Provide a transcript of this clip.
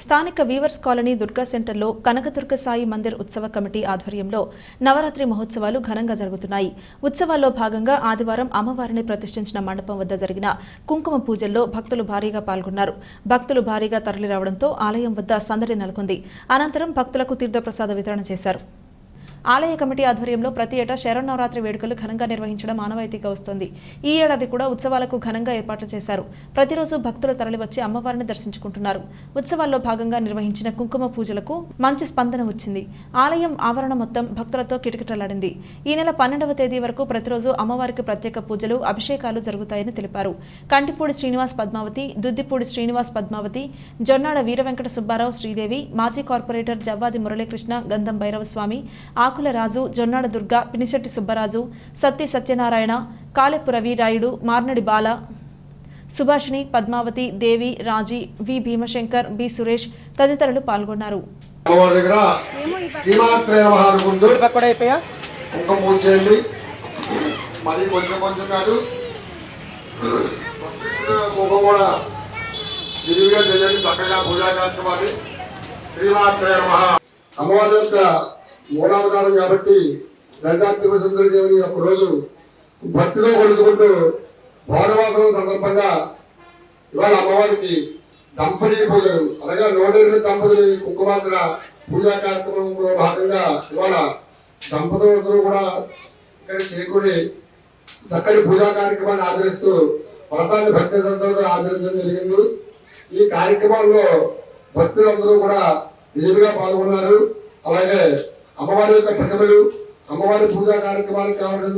స్థానిక weavers colony Durga సెంటర్లో కనకదుర్గ సాయి మందిర్ ఉత్సవ కమిటీ ఆధ్వర్యంలో నవరాత్రి మహోత్సవాలు ఘనంగా జరుగుతున్నాయి. ఉత్సవాల్లో భాగంగా ఆదివారం అమ్మవారిని ప్రతిష్ఠించిన మండపం వద్ద జరిగిన కుంకుమ పూజల్లో భక్తులు భారీగా పాల్గొన్నారు. భక్తులు భారీగా తరలిరావడంతో ఆలయం వద్ద సందడి నెలకొంది. అనంతరం భక్తులకు తీర్థప్రసాద వితరణ చేశారు. ఆలయ కమిటీ ఆధ్వర్యంలో ప్రతి ఏటా శరన్నవరాత్రి వేడుకలు ఘనంగా నిర్వహించడం ఆనవాయితీగా వస్తోంది. ఈ ఏడాది కూడా ఉత్సవాలకు ఘనంగా ఏర్పాట్లు చేశారు. ప్రతిరోజు భక్తులు తరలివచ్చి అమ్మవారిని దర్శించుకుంటున్నారు. ఉత్సవాల్లో భాగంగా నిర్వహించిన కుంకుమ పూజలకు మంచి స్పందన వచ్చింది. ఆలయం ఆవరణ మొత్తం భక్తులతో కిటకిటలాడింది. ఈ నెల 12వ తేదీ వరకు ప్రతిరోజు అమ్మవారికి ప్రత్యేక పూజలు, అభిషేకాలు జరుగుతాయని తెలిపారు. కంటిపూడి శ్రీనివాస్ పద్మావతి, దుద్దిపూడి శ్రీనివాస్ పద్మావతి, జొన్నాడ వీరవెంకట సుబ్బారావు శ్రీదేవి, మాజీ కార్పొరేటర్ జవ్వాది మురళీకృష్ణ, గంధం భైరవస్వామి, ఆకుల రాజు, జొన్నాడ దుర్గా, పినిశెట్టి సుబ్బరాజు, సత్తి సత్యనారాయణ, కాలెపు రవి రాయుడు, మార్నడి బాల, సుభాషిణి, పద్మావతి, దేవి, రాజీ, వి భీమశంకర్, బి సురేష్ తదితరులు పాల్గొన్నారు. అమ్మవారి యొక్క మూలావతారం కాబట్టి లలితా త్రిపుర సుందరి దేవిని ఒక రోజు భక్తితో కొలుచుకుంటూ పౌర్ణమాసం సందర్భంగా ఇవాళ అమ్మవారికి దంపతి పూజలు అనగా 108 దంపతులు కుంకుమార్తెన పూజా కార్యక్రమంలో భాగంగా ఇవాళ దంపతులందరూ కూడా ఇక్కడ చేకూరి చక్కటి పూజా కార్యక్రమాన్ని ఆచరిస్తూ వ్రతాన్ని భక్తి శ్రద్ధలతో ఆచరించడం జరిగింది. ఈ కార్యక్రమాల్లో భక్తులందరూ కూడా విధిగా పాల్గొన్నారు. అలాగే అమ్మవారి యొక్క ప్రతిమలు, అమ్మవారి పూజా కార్యక్రమానికి కావాల్సిన